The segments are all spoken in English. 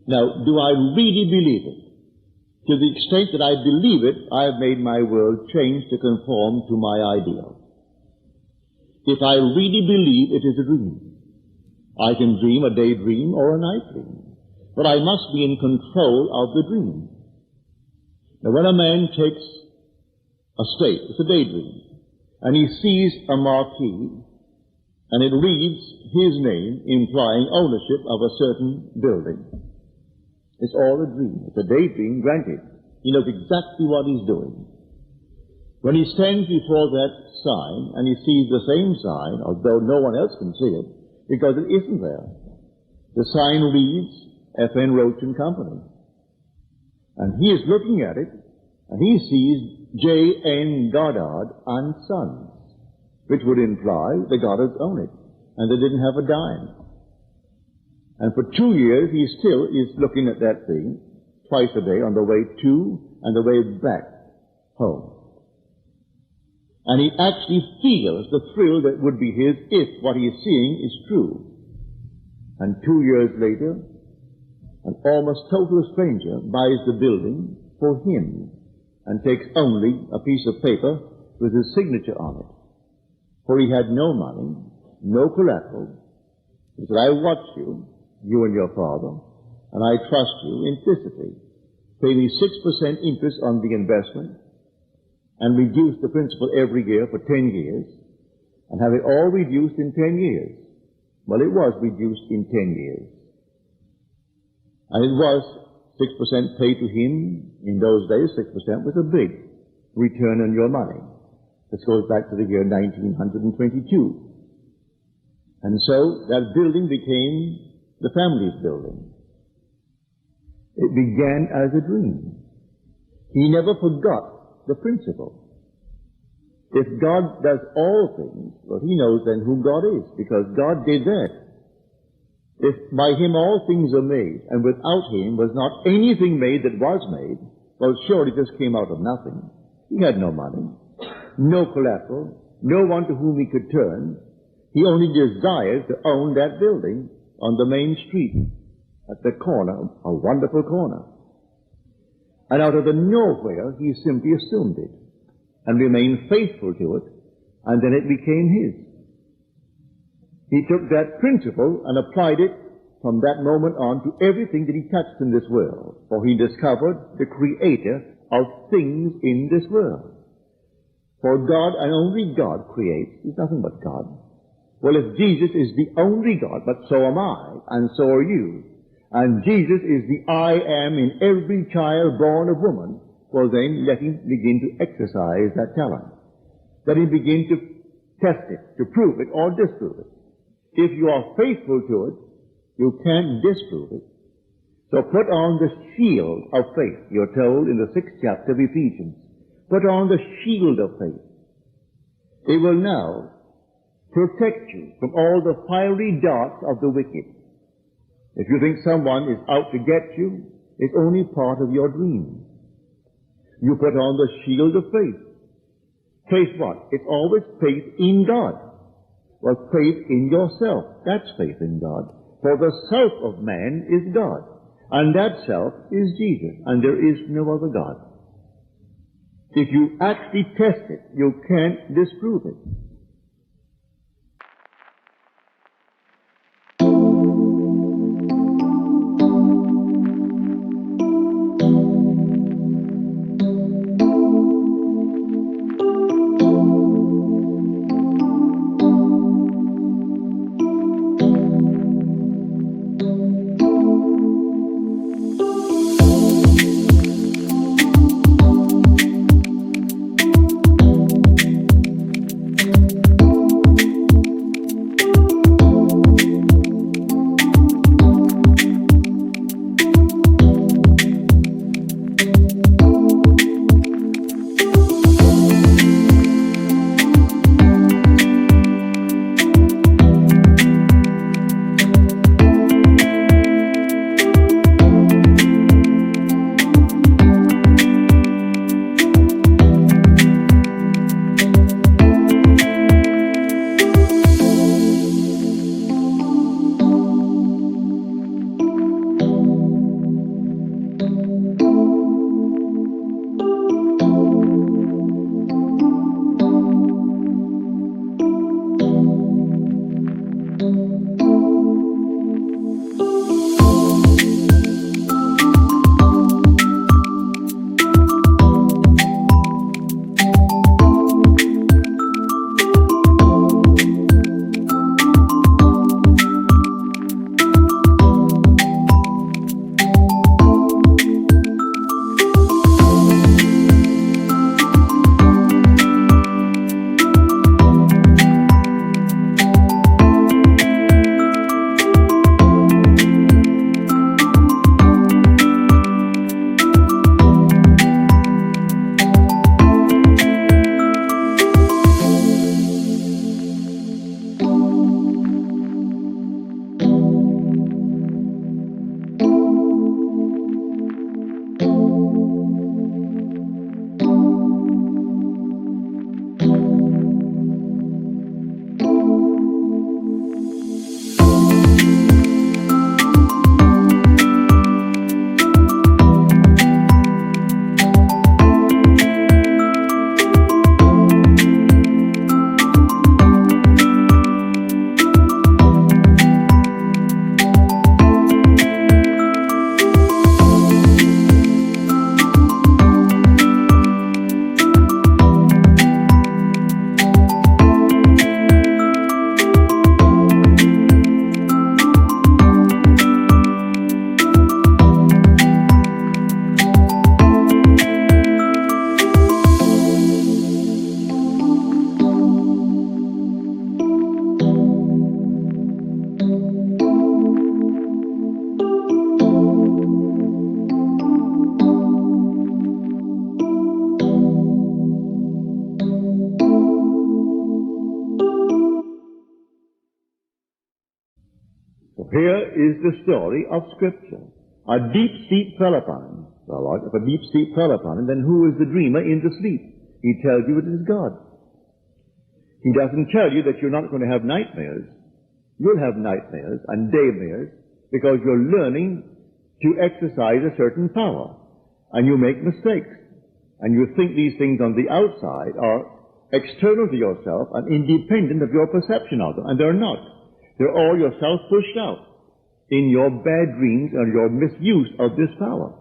Now, do I really believe it? To the extent that I believe it, I have made my world change to conform to my ideal. If I really believe it is a dream, I can dream a daydream or a night dream, but I must be in control of the dream. Now, when a man takes a state, it's a daydream, and he sees a marquee, and it reads his name, implying ownership of a certain building. It's all a dream. It's a daydream, granted. He knows exactly what he's doing. When he stands before that sign, and he sees the same sign, although no one else can see it, because it isn't there. The sign reads F.N. Roach and Company. And he is looking at it, and he sees J.N. Goddard and Sons, which would imply the Goddards own it, and they didn't have a dime. And for 2 years, he still is looking at that thing twice a day on the way to and the way back home. And he actually feels the thrill that would be his if what he is seeing is true. And 2 years later, an almost total stranger buys the building for him and takes only a piece of paper with his signature on it. For he had no money, no collateral. He said, I watch you and your father, and I trust you implicitly. Pay me 6% interest on the investment, and reduce the principal every year for 10 years, and have it all reduced in 10 years. Well, it was reduced in 10 years. And it was 6% paid to him. In those days, 6% was a big return on your money. This goes back to the year 1922. And so that building became the family's building. It began as a dream. He never forgot the principle. If God does all things, well, he knows then who God is, because God did that. If by him all things are made, and without him was not anything made that was made, well, surely this came out of nothing. He had no money, no collateral, no one to whom he could turn. He only desired to own that building on the main street, at the corner, a wonderful corner. And out of the nowhere, he simply assumed it, and remained faithful to it, and then it became his. He took that principle and applied it from that moment on to everything that he touched in this world, for he discovered the creator of things in this world. For God and only God creates. There's nothing but God. Well, if Jesus is the only God, but so am I, and so are you, and Jesus is the I am in every child born of woman, well then let him begin to exercise that talent. Let him begin to test it, to prove it or disprove it. If you are faithful to it, you can't disprove it. So put on the shield of faith, you're told in the 6th chapter of Ephesians. Put on the shield of faith. It will now protect you from all the fiery darts of the wicked. If you think someone is out to get you, it's only part of your dream. You put on the shield of faith. Faith what? It's always faith in God. Well, faith in yourself. That's faith in God. For the self of man is God. And that self is Jesus. And there is no other God. If you actually test it, you can't disprove it. here is the story of Scripture. A deep sleep fell upon him. Well, if a deep sleep fell upon him, then who is the dreamer in the sleep? He tells you it is God. He doesn't tell you that you're not going to have nightmares. You'll have nightmares and daymares because you're learning to exercise a certain power. And you make mistakes. And you think these things on the outside are external to yourself and independent of your perception of them. And they're not. They're all yourself pushed out in your bad dreams or your misuse of this power.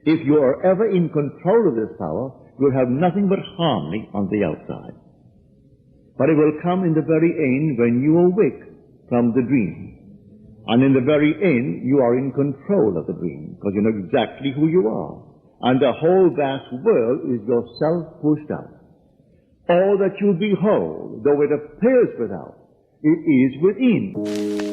If you are ever in control of this power, you'll have nothing but harmony on the outside. But it will come in the very end when you awake from the dream. And in the very end, you are in control of the dream, because you know exactly who you are. And the whole vast world is yourself pushed out. All that you behold, though it appears without, it is within.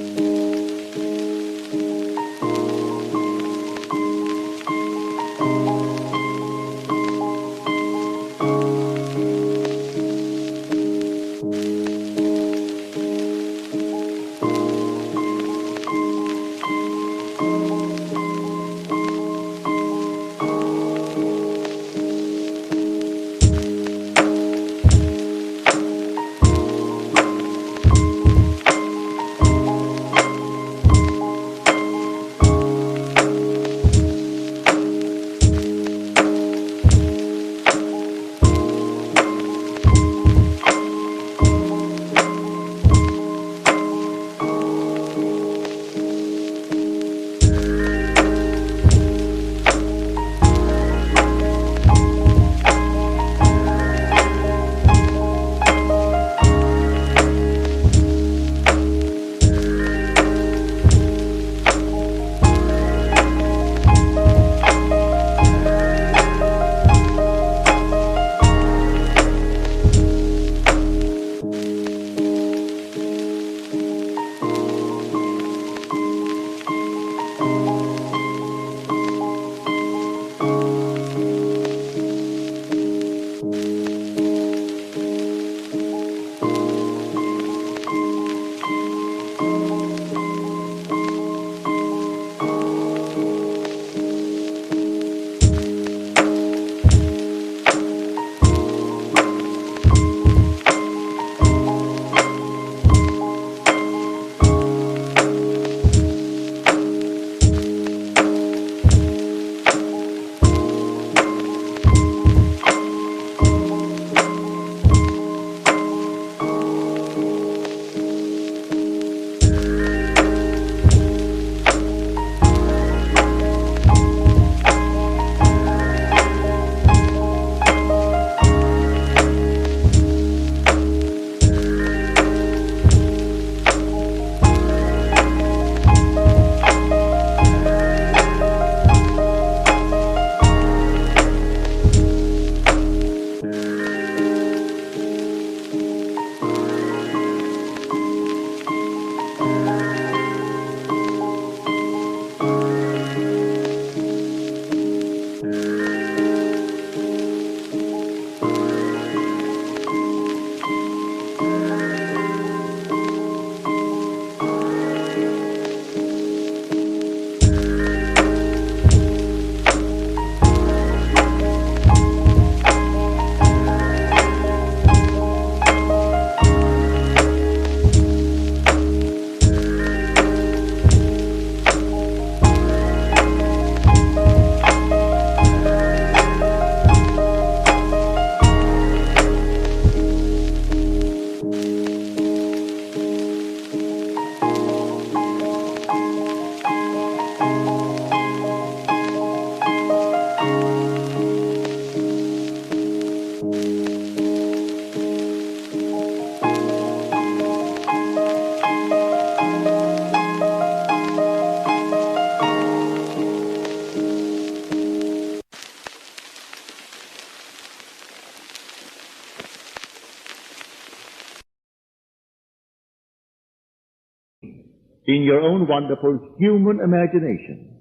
in your own wonderful human imagination,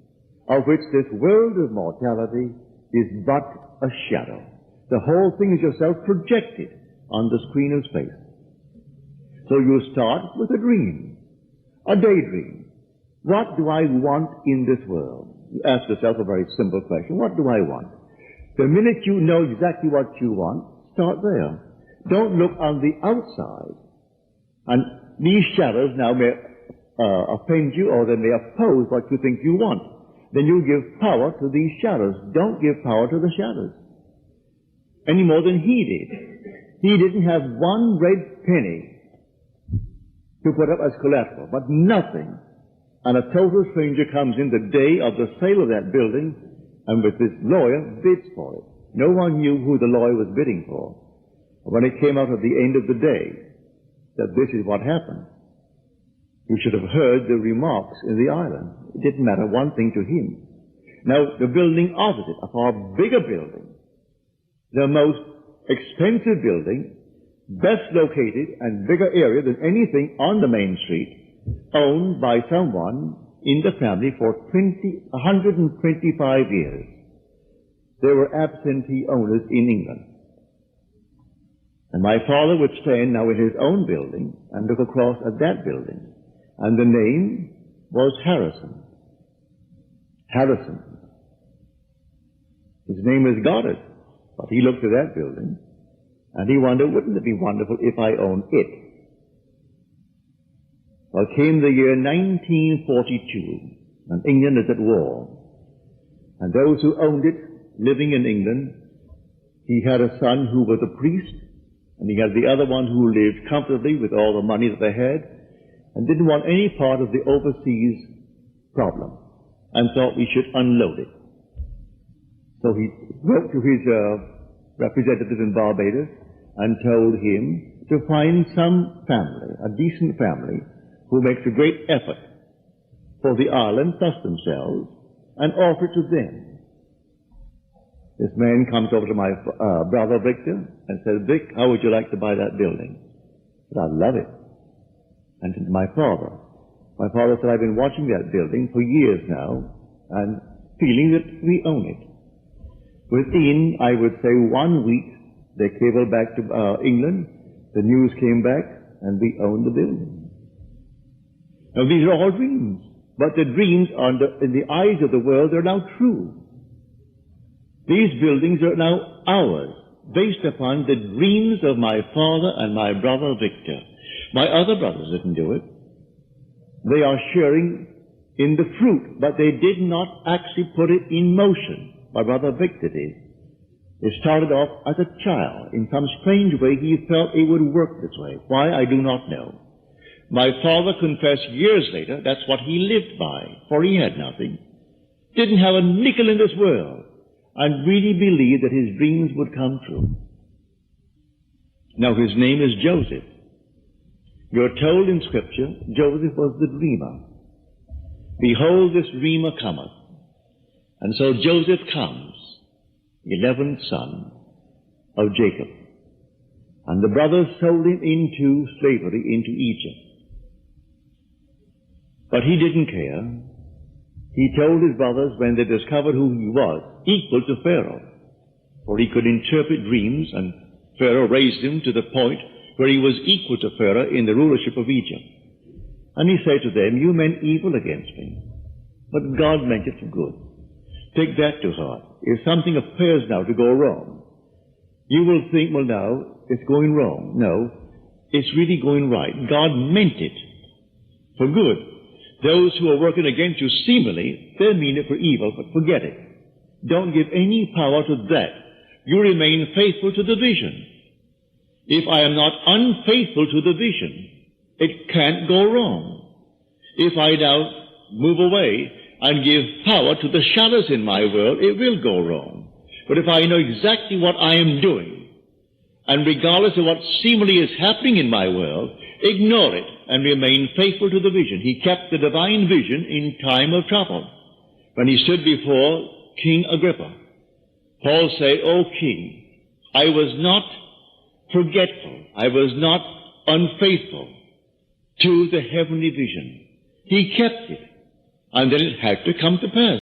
of which this world of mortality is but a shadow. The whole thing is yourself projected on the screen of space. So you start with a dream, A daydream. What do I want in this world? You ask yourself a very simple question. What do I want? The minute you know exactly what you want, start there. Don't look on the outside. And these shadows now may offend you, or they may oppose what you think you want. Then you give power to these shadows. Don't give power to the shadows. Any more than he did. He didn't have one red penny to put up as collateral, but nothing. And a total stranger comes in the day of the sale of that building, and with this lawyer bids for it. No one knew who the lawyer was bidding for. When it came out at the end of the day that this is what happened, you should have heard the remarks in the island. It didn't matter one thing to him. Now, the building opposite, a far bigger building, the most expensive building, best located and bigger area than anything on the main street, owned by someone in the family for 125 years. There were absentee owners in England. And my father would stand now in his own building and look across at that building. And the name was Harrison. Harrison. His name is Goddard. But he looked at that building and he wondered, wouldn't it be wonderful if I owned it? Well, came the year 1942, and England is at war. And those who owned it, living in England, he had a son who was a priest, and he had the other one who lived comfortably with all the money that they had, and didn't want any part of the overseas problem, and thought we should unload it. So he wrote to his representative in Barbados and told him to find some family, a decent family, who makes a great effort for the island, plus themselves, and offer it to them. This man comes over to my brother Victor and says, Vic, how would you like to buy that building? I said, I'd love it. And to my father said, I've been watching that building for years now and feeling that we own it. Within, I would say, 1 week, they cabled back to England, the news came back, and we owned the building. Now, these are all dreams, but the dreams in the eyes of the world are now true. These buildings are now ours, based upon the dreams of my father and my brother Victor. My other brothers didn't do it. They are sharing in the fruit, but they did not actually put it in motion. My brother Victor did. It started off as a child. In some strange way, he felt it would work this way. Why, I do not know. My father confessed years later that's what he lived by, for he had nothing. Didn't have a nickel in this world, and really believed that his dreams would come true. Now his name is Joseph. You're told in Scripture, Joseph was the dreamer. Behold, this dreamer cometh. And so Joseph comes, 11th son of Jacob. And the brothers sold him into slavery, into Egypt. But he didn't care. He told his brothers when they discovered who he was, equal to Pharaoh, for he could interpret dreams, and Pharaoh raised him to the point where he was equal to Pharaoh in the rulership of Egypt. And he said to them, you meant evil against me, but God meant it for good. Take that to heart. If something appears now to go wrong, you will think, well, now, it's going wrong. No, it's really going right. God meant it for good. Those who are working against you seemingly, they mean it for evil, but forget it. Don't give any power to that. You remain faithful to the vision. If I am not unfaithful to the vision, it can't go wrong. If I now move away and give power to the shadows in my world, it will go wrong. But if I know exactly what I am doing, and regardless of what seemingly is happening in my world, ignore it and remain faithful to the vision. He kept the divine vision in time of trouble. When he stood before King Agrippa, Paul said, O King, I was not forgetful, I was not unfaithful to the heavenly vision. He kept it, and then it had to come to pass.